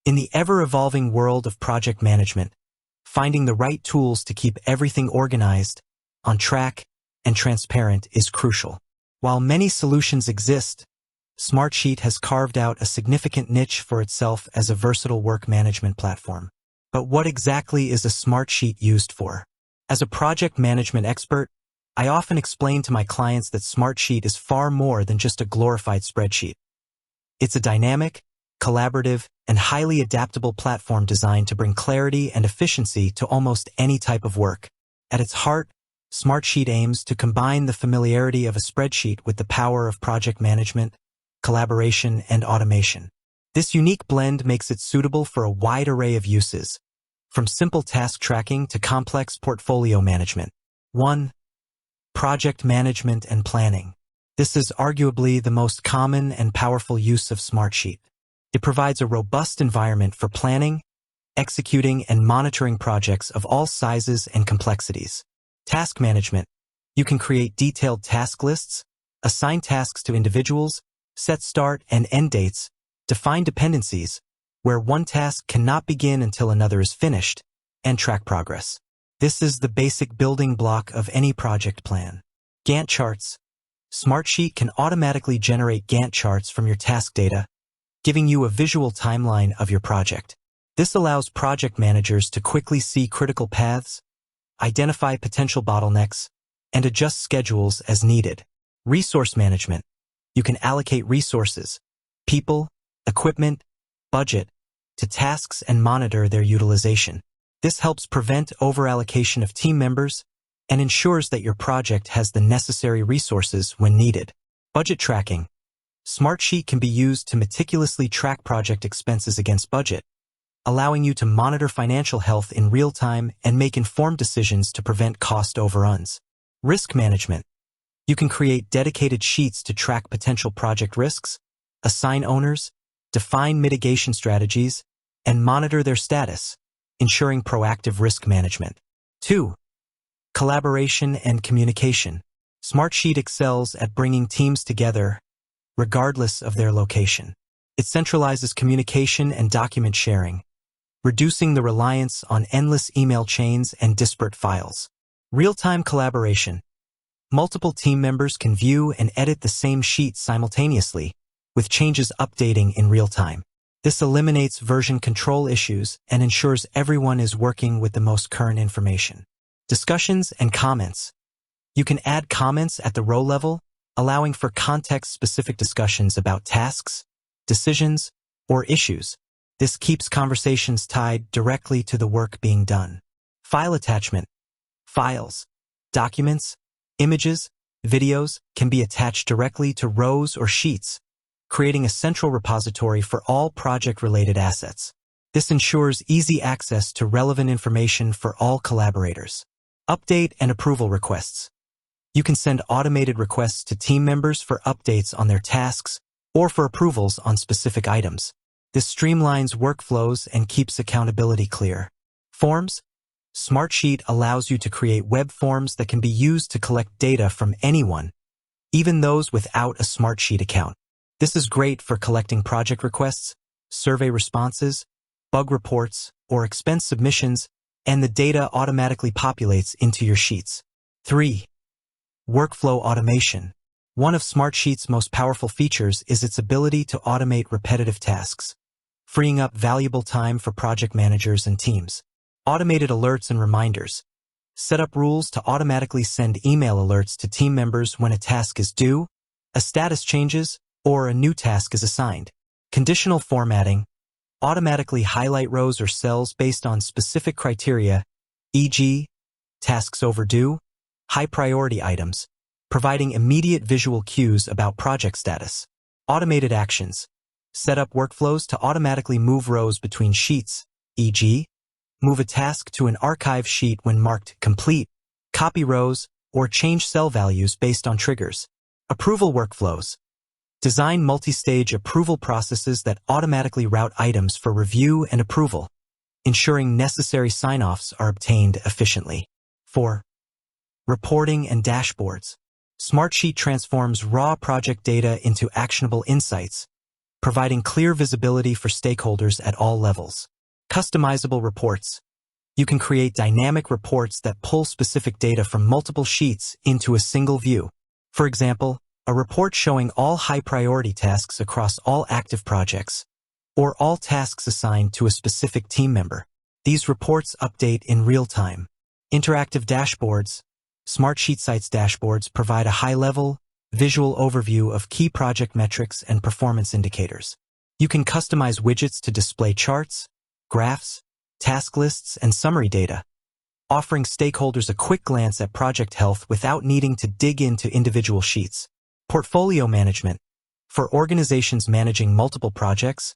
In the ever-evolving world of project management, finding the right tools to keep everything organized, on track, and transparent is crucial. While many solutions exist, Smartsheet has carved out a significant niche for itself as a versatile work management platform. But what exactly is a Smartsheet used for? As a project management expert, I often explain to my clients that Smartsheet is far more than just a glorified spreadsheet. It's a dynamic, collaborative, and highly adaptable platform designed to bring clarity and efficiency to almost any type of work. At its heart, Smartsheet aims to combine the familiarity of a spreadsheet with the power of project management, collaboration, and automation. This unique blend makes it suitable for a wide array of uses, from simple task tracking to complex portfolio management. 1. Project management and planning. This is arguably the most common and powerful use of Smartsheet. It provides a robust environment for planning, executing, and monitoring projects of all sizes and complexities. Task management. You can create detailed task lists, assign tasks to individuals, set start and end dates, define dependencies, where one task cannot begin until another is finished, and track progress. This is the basic building block of any project plan. Gantt charts. Smartsheet can automatically generate Gantt charts from your task data, giving you a visual timeline of your project. This allows project managers to quickly see critical paths, identify potential bottlenecks, and adjust schedules as needed. Resource management. You can allocate resources, people, equipment, budget, to tasks and monitor their utilization. This helps prevent overallocation of team members and ensures that your project has the necessary resources when needed. Budget tracking. Smartsheet can be used to meticulously track project expenses against budget, allowing you to monitor financial health in real time and make informed decisions to prevent cost overruns. Risk management. You can create dedicated sheets to track potential project risks, assign owners, define mitigation strategies, and monitor their status, ensuring proactive risk management. 2. Collaboration and communication. Smartsheet excels at bringing teams together, regardless of their location. It centralizes communication and document sharing, reducing the reliance on endless email chains and disparate files. Real-time collaboration. Multiple team members can view and edit the same sheet simultaneously, with changes updating in real time. This eliminates version control issues and ensures everyone is working with the most current information. Discussions and comments. You can add comments at the row level, allowing for context-specific discussions about tasks, decisions, or issues. This keeps conversations tied directly to the work being done. File attachment. Files, documents, images, videos can be attached directly to rows or sheets, creating a central repository for all project-related assets. This ensures easy access to relevant information for all collaborators. Update and approval requests. You can send automated requests to team members for updates on their tasks or for approvals on specific items. This streamlines workflows and keeps accountability clear. Forms. Smartsheet allows you to create web forms that can be used to collect data from anyone, even those without a Smartsheet account. This is great for collecting project requests, survey responses, bug reports, or expense submissions, and the data automatically populates into your sheets. 3. Workflow automation. One of Smartsheet's most powerful features is its ability to automate repetitive tasks, freeing up valuable time for project managers and teams. Automated alerts and reminders. Set up rules to automatically send email alerts to team members when a task is due, a status changes, or a new task is assigned. Conditional formatting. Automatically highlight rows or cells based on specific criteria, e.g., tasks overdue, high priority items, providing immediate visual cues about project status. Automated actions. Set up workflows to automatically move rows between sheets, e.g., move a task to an archive sheet when marked complete, copy rows, or change cell values based on triggers. Approval workflows. Design multi-stage approval processes that automatically route items for review and approval, ensuring necessary sign-offs are obtained efficiently. 4. Reporting and dashboards. Smartsheet transforms raw project data into actionable insights, providing clear visibility for stakeholders at all levels. Customizable reports. You can create dynamic reports that pull specific data from multiple sheets into a single view. For example, a report showing all high-priority tasks across all active projects, or all tasks assigned to a specific team member. These reports update in real time. Interactive dashboards. Smartsheet Sites dashboards provide a high-level, visual overview of key project metrics and performance indicators. You can customize widgets to display charts, graphs, task lists, and summary data, offering stakeholders a quick glance at project health without needing to dig into individual sheets. Portfolio management. For organizations managing multiple projects,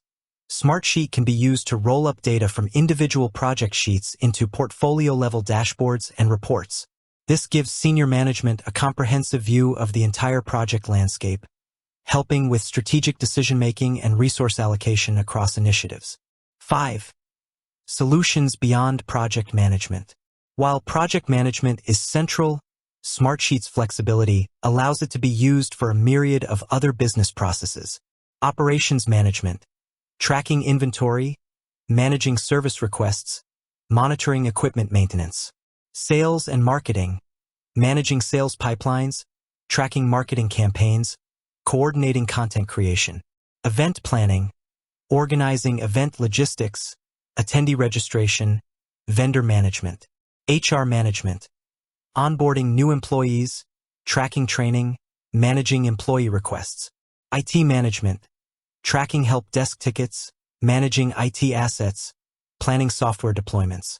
Smartsheet can be used to roll up data from individual project sheets into portfolio-level dashboards and reports. This gives senior management a comprehensive view of the entire project landscape, helping with strategic decision-making and resource allocation across initiatives. 5. Solutions beyond project management. While project management is central, Smartsheet's flexibility allows it to be used for a myriad of other business processes. Operations management, tracking inventory, managing service requests, monitoring equipment maintenance. Sales and marketing, managing sales pipelines, tracking marketing campaigns, coordinating content creation. Event planning, organizing event logistics, attendee registration, vendor management. HR management, onboarding new employees, tracking training, managing employee requests. IT management, tracking help desk tickets, managing IT assets, planning software deployments.